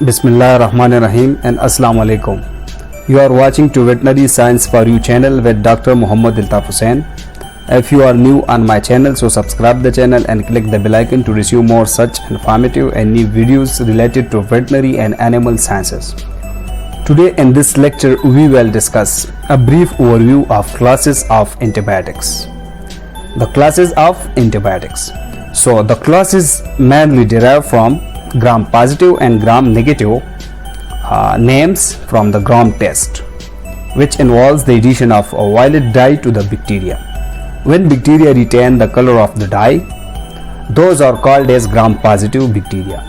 Bismillahirrahmanirrahim and Assalamu alaikum. You are watching to Veterinary Science for You channel with Dr. Muhammad Iltaf Hussain. If you are new on my channel, so subscribe the channel and click the bell icon to receive more such informative and new videos related to veterinary and animal sciences. Today in this lecture we will discuss a brief overview of classes of antibiotics. The classes of antibiotics. So the classes mainly derive from gram-positive and gram-negative names from the gram test, which involves the addition of a violet dye to the bacteria. When bacteria retain the color of the dye, those are called as gram-positive bacteria,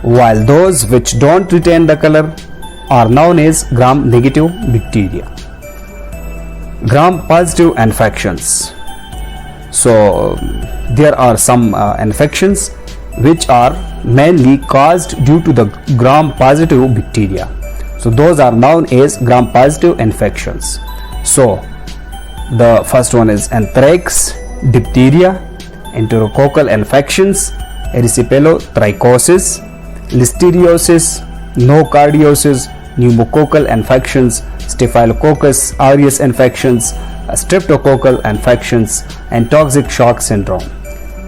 while those which don't retain the color are known as gram-negative bacteria. Gram-positive infections. So there are some infections which are mainly caused due to the gram-positive bacteria. So those are known as gram-positive infections. So the first one is anthrax, diphtheria, enterococcal infections, erysipelotrichosis, listeriosis, nocardiosis, pneumococcal infections, staphylococcus aureus infections, streptococcal infections, and toxic shock syndrome.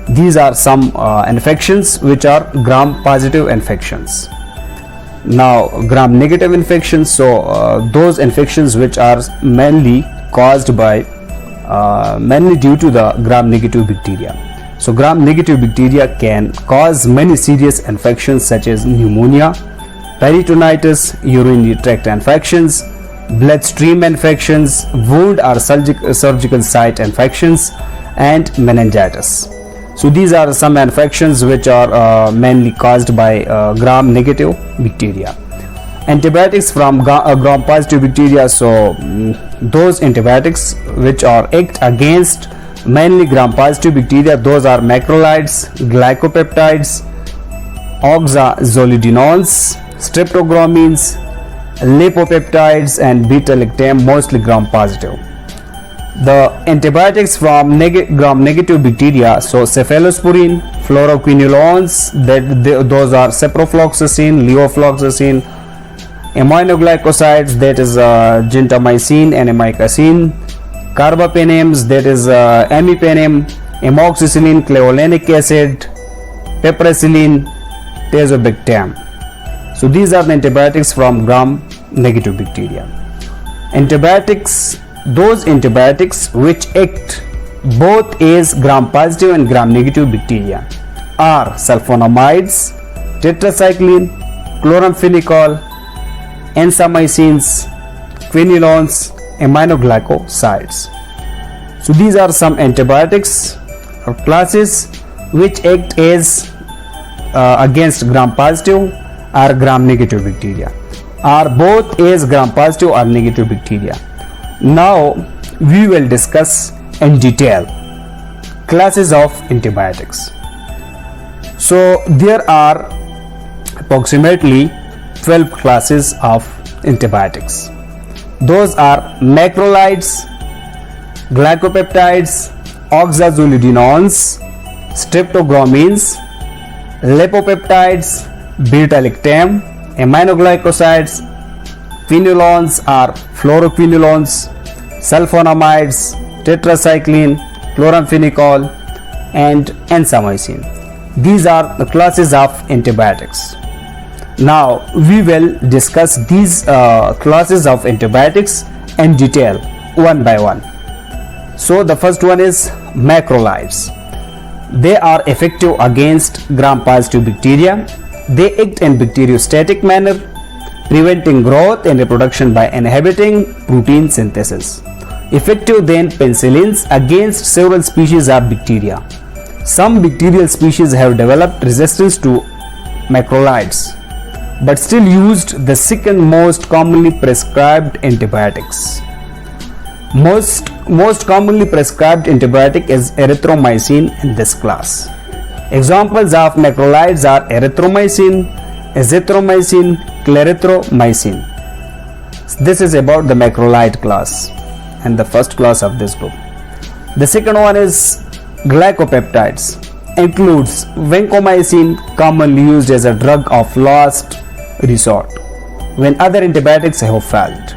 These are some infections which are gram-positive infections. Now gram-negative infections, so those infections which are mainly caused by mainly due to the gram-negative bacteria. So gram-negative bacteria can cause many serious infections such as pneumonia, peritonitis, urinary tract infections, bloodstream infections, wound or surgical site infections, and meningitis. So these are some infections which are mainly caused by gram-negative bacteria. Antibiotics from gram-positive bacteria, so those antibiotics which are act against mainly gram-positive bacteria, those are macrolides, glycopeptides, oxazolidinones, streptogramins, lipopeptides, and beta-lactam, mostly gram-positive. The antibiotics from gram-negative bacteria, so cephalosporin, fluoroquinolones, those are ciprofloxacin, levofloxacin, aminoglycosides, that is gentamicin and amicacin, carbapenems, that is imipenem, amoxicillin, clavulanic acid, piperacillin, tazobactam. So these are the antibiotics from gram-negative bacteria. Antibiotics, those antibiotics which act both as gram-positive and gram-negative bacteria are sulfonamides, tetracycline, chloramphenicol, Ansamycins, Quinolones, Aminoglycosides. So these are some antibiotics or classes which act as against gram-positive or gram-negative bacteria, are both as gram-positive or negative bacteria. Now we will discuss in detail classes of antibiotics. So there are approximately 12 classes of antibiotics. Those are macrolides, glycopeptides, oxazolidinones, streptogramins, lipopeptides, beta-lactam, aminoglycosides, quinolones or fluoroquinolones, sulfonamides, tetracycline, chloramphenicol, and Ansamycin. These are the classes of antibiotics. Now we will discuss these classes of antibiotics in detail one by one. So the first one is macrolides. They are effective against gram-positive bacteria. They act in bacteriostatic manner, preventing growth and reproduction by inhibiting protein synthesis. Effective than penicillins against several species of bacteria. Some bacterial species have developed resistance to macrolides, but still used the second most commonly prescribed antibiotics. Most commonly prescribed antibiotic is erythromycin in this class. Examples of macrolides are erythromycin, azithromycin, clarithromycin. This is about the macrolide class and the first class of this group. The second one is Glycopeptides. Includes vancomycin, commonly used as a drug of last resort when other antibiotics have failed.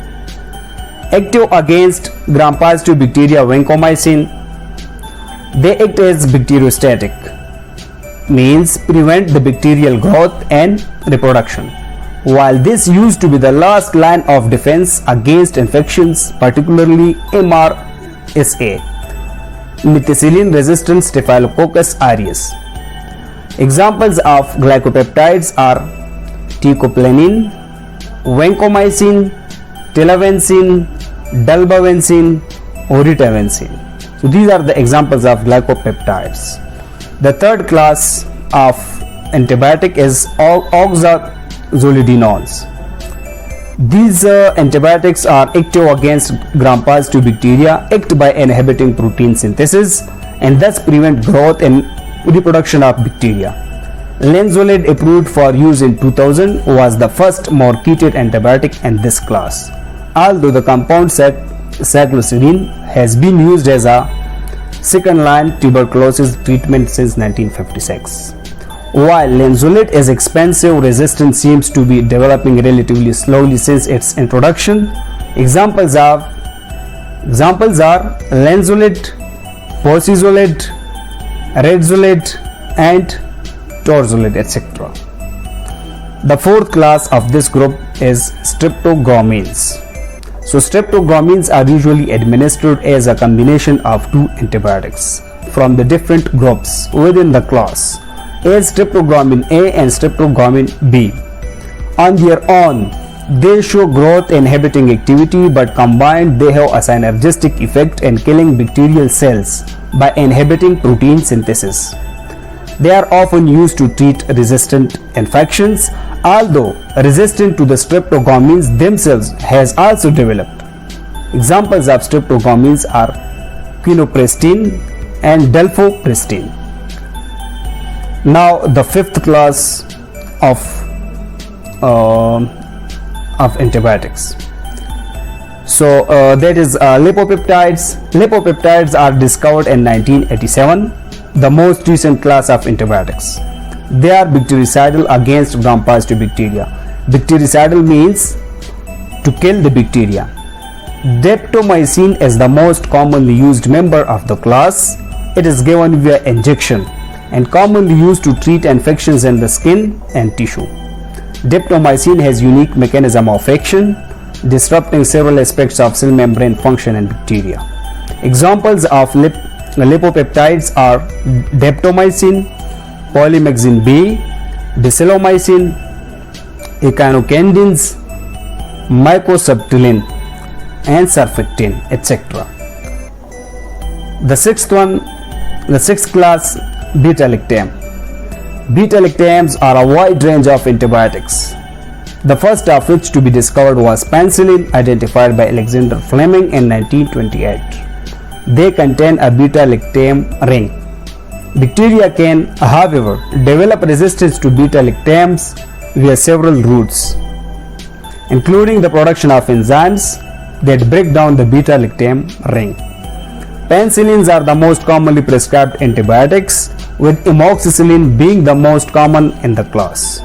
Active against gram-positive bacteria vancomycin. They act as bacteriostatic, means prevent the bacterial growth and reproduction. While this used to be the last line of defense against infections, particularly MRSA, methicillin-resistant Staphylococcus aureus. Examples of glycopeptides are teicoplanin, vancomycin, telavancin, dalbavancin, oritavancin. So these are the examples of glycopeptides. The third class of antibiotic is Oxazolidinones. These antibiotics are active against gram-positive bacteria, act by inhibiting protein synthesis and thus prevent growth and reproduction of bacteria. Linezolid, approved for use in 2000, was the first marketed antibiotic in this class, although the compound cycloserine has been used as a second-line tuberculosis treatment since 1956. While linezolid is expensive, resistance seems to be developing relatively slowly since its introduction. Examples are linezolid, porzolid, redzolid, and torzolid, etc. The fourth class of this group is Streptogramins. So Streptogramins are usually administered as a combination of two antibiotics from the different groups within the class, as Streptogramin A and Streptogramin B. On their own, they show growth inhibiting activity, but combined they have a synergistic effect in killing bacterial cells by inhibiting protein synthesis. They are often used to treat resistant infections, although resistance to the streptogramins themselves has also developed. Examples of streptogramins are quinoprestin and dalfoprestin. Now the fifth class of antibiotics. So that is lipopeptides. Lipopeptides are discovered in 1987, the most recent class of antibiotics. They are bactericidal against gram-positive bacteria. Bactericidal means to kill the bacteria. Daptomycin is the most commonly used member of the class. It is given via injection and commonly used to treat infections in the skin and tissue. Daptomycin has unique mechanism of action, disrupting several aspects of cell membrane function in bacteria. Examples of lipopeptides are daptomycin, polymyxin B, decilomycin, echinocandins, mycosubtilin, and surfactant, etc. The sixth class, Beta-lactam. Beta-lactams are a wide range of antibiotics. The first of which to be discovered was penicillin, identified by Alexander Fleming in 1928. They contain a beta-lactam ring. Bacteria can, however, develop resistance to beta-lactams via several routes, including the production of enzymes that break down the beta-lactam ring. Penicillins are the most commonly prescribed antibiotics, with amoxicillin being the most common in the class.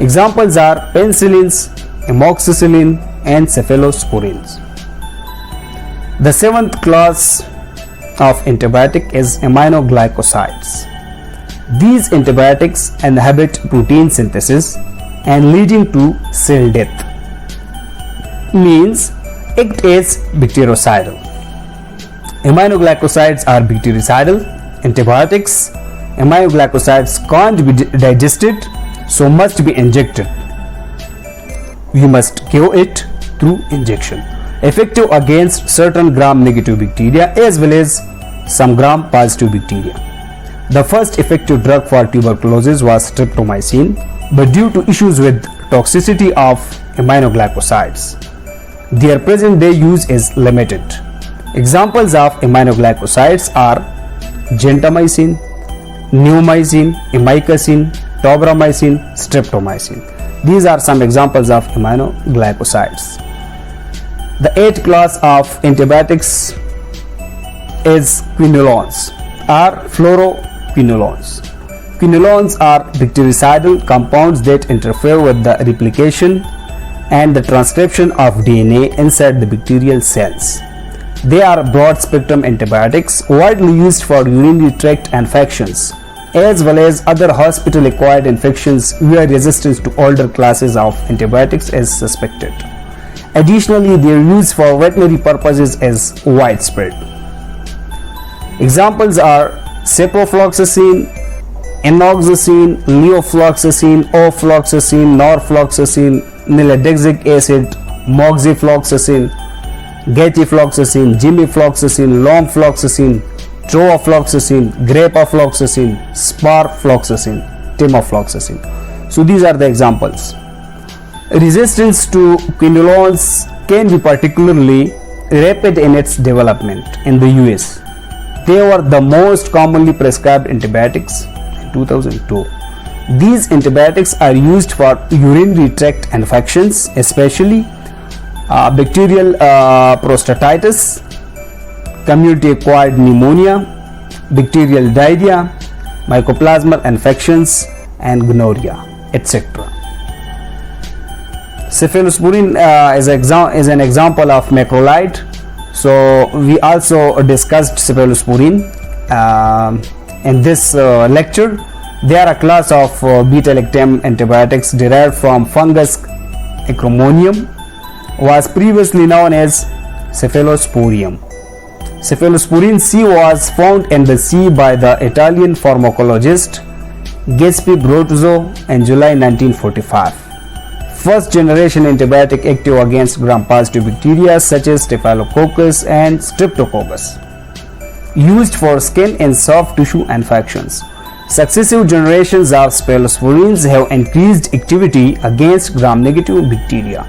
Examples are penicillins, amoxicillin, and cephalosporins. The seventh class of antibiotic is aminoglycosides. These antibiotics inhibit protein synthesis and leading to cell death, means act as bactericidal. Aminoglycosides are bactericidal antibiotics. Aminoglycosides can't be digested, so must be injected. We must kill it through injection. Effective against certain gram-negative bacteria as well as some gram-positive bacteria. The first effective drug for tuberculosis was streptomycin, but due to issues with toxicity of aminoglycosides, their present-day use is limited. Examples of aminoglycosides are gentamicin, neomycin, amikacin, tobramycin, streptomycin. These are some examples of aminoglycosides. The eighth class of antibiotics is quinolones or fluoroquinolones. Quinolones are bactericidal compounds that interfere with the replication and the transcription of DNA inside the bacterial cells. They are broad-spectrum antibiotics widely used for urinary tract infections as well as other hospital-acquired infections where resistance to older classes of antibiotics is suspected. Additionally, their use for veterinary purposes is widespread. Examples are ciprofloxacin, enoxacin, levofloxacin, ofloxacin, norfloxacin, nalidixic acid, moxifloxacin, gatifloxacin, gimifloxacin, lomfloxacin, troafloxacin, grapafloxacin, sparfloxacin, timofloxacin. So these are the examples. Resistance to quinolones can be particularly rapid in its development in the US. They were the most commonly prescribed antibiotics in 2002. These antibiotics are used for urinary tract infections, especially bacterial prostatitis, community-acquired pneumonia, bacterial diarrhea, mycoplasmal infections, and gonorrhea, etc. Cephalosporin is an example of macrolide. So we also discussed cephalosporin in this lecture. They are a class of beta-lactam antibiotics derived from fungus Acremonium, was previously known as Cephalosporium. Cephalosporin C was found in the sea by the Italian pharmacologist Giuseppe Brotozzo in July 1945. First generation antibiotic active against gram-positive bacteria such as Staphylococcus and Streptococcus, used for skin and soft tissue infections. Successive generations of cephalosporins have increased activity against gram-negative bacteria.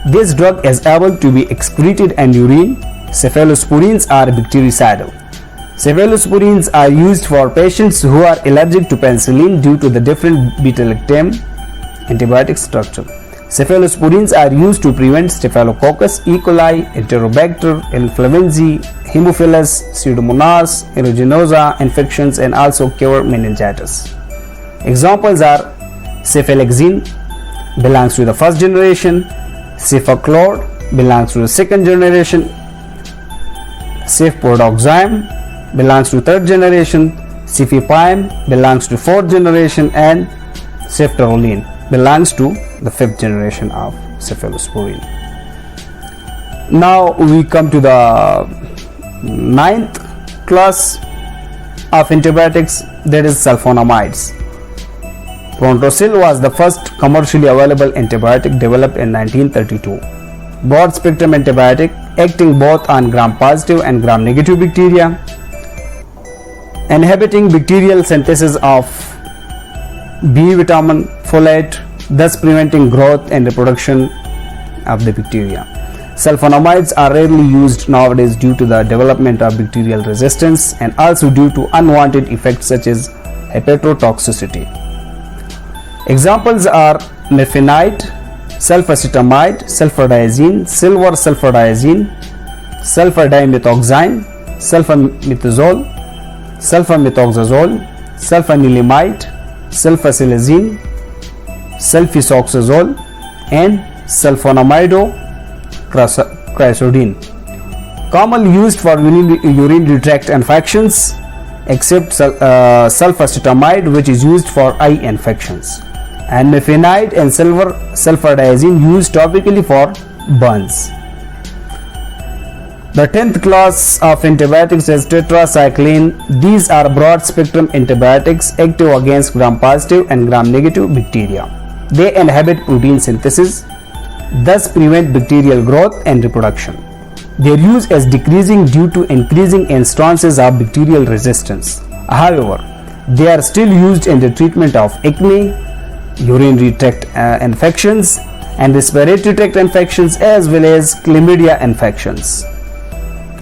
This drug is able to be excreted in urine. Cephalosporins are bactericidal. Cephalosporins are used for patients who are allergic to penicillin due to the different beta-lactam antibiotic structure. Cephalosporins are used to prevent Staphylococcus, E. coli, Enterobacter, influenzae, Haemophilus, Pseudomonas, aeruginosa infections, and also cure meningitis. Examples are cefalexin, belongs to the first generation, cefaclor, belongs to the second generation, cefpodoxime, belongs to third generation, cefepime, belongs to fourth generation, and ceftaroline belongs to the fifth generation of cephalosporin. Now we come to the ninth class of antibiotics, that is sulfonamides. Prontosil was the first commercially available antibiotic developed in 1932. Broad spectrum antibiotic acting both on gram-positive and gram-negative bacteria, inhibiting bacterial synthesis of B vitamin, folate, thus preventing growth and reproduction of the bacteria. Sulfonamides are rarely used nowadays due to the development of bacterial resistance and also due to unwanted effects such as hepatotoxicity. Examples are mefenide, sulfacetamide, sulfadiazine, silver sulfadiazine, sulfadimethoxine, sulfamethoxazole, sulfamethoxazole, sulfanilimide, sulfasilazine, sulfisoxazole, and sulfonamidocrysodine. Commonly used for urinary tract infections except sulfacetamide, which is used for eye infections, and mefenide and silver sulfadiazine used topically for burns. The 10th class of antibiotics is Tetracycline. These are broad spectrum antibiotics active against gram-positive and gram-negative bacteria. They inhibit protein synthesis, thus prevent bacterial growth and reproduction. Their use is decreasing due to increasing instances of bacterial resistance. However, they are still used in the treatment of acne, urinary tract infections, and respiratory tract infections as well as chlamydia infections.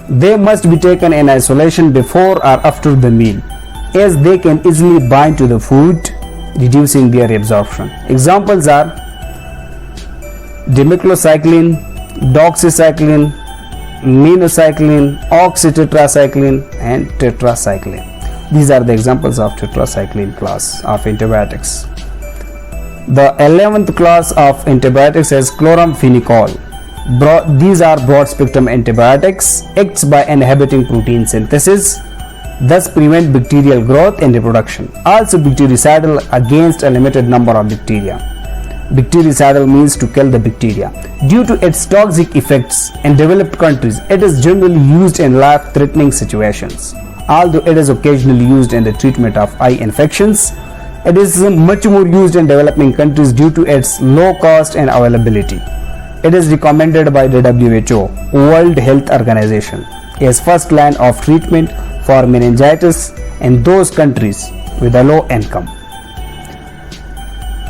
They must be taken in isolation before or after the meal, as they can easily bind to the food, reducing their absorption. Examples are demiclocycline, doxycycline, minocycline, oxytetracycline, and tetracycline. These are the examples of tetracycline class of antibiotics. The 11th class of antibiotics is chloramphenicol. These are broad spectrum antibiotics, acts by inhibiting protein synthesis, thus prevent bacterial growth and reproduction. Also bactericidal against a limited number of bacteria. Bactericidal means to kill the bacteria. Due to its toxic effects in developed countries, it is generally used in life-threatening situations. Although it is occasionally used in the treatment of eye infections, it is much more used in developing countries due to its low cost and availability. It is recommended by the WHO, World Health Organization, as first line of treatment for meningitis in those countries with a low income.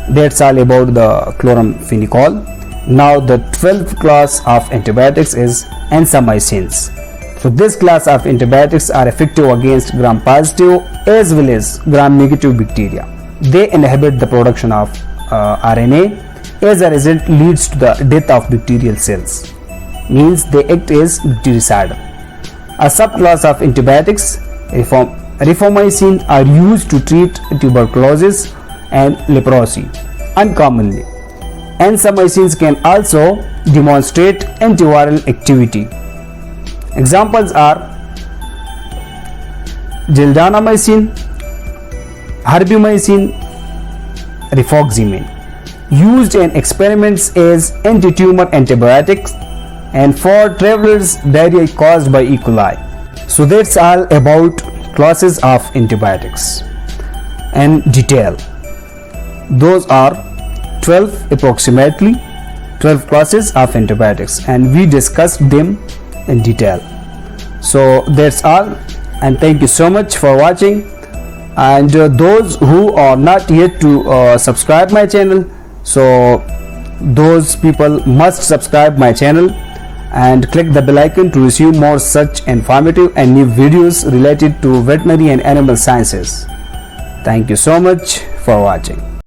That's all about the chloramphenicol. Now the 12th class of antibiotics is Ansamycins. So this class of antibiotics are effective against gram-positive as well as gram-negative bacteria. They inhibit the production of RNA. As a result, leads to the death of bacterial cells. Means they act as bactericidal. A subclass of antibiotics, rifamycin, are used to treat tuberculosis and leprosy. Uncommonly, Ensomycins can also demonstrate antiviral activity. Examples are Gildanomycin, Herbamycin, Rifaximin, used in experiments as anti-tumor antibiotics and for travelers' diarrhea caused by E. coli. So that's all about classes of antibiotics in detail. Those are 12 approximately 12 classes of antibiotics, and we discussed them in detail. So that's all, and thank you so much for watching. And those who are not yet to subscribe my channel, so those people must subscribe my channel and click the bell icon to receive more such informative and new videos related to veterinary and animal sciences. Thank you so much for watching.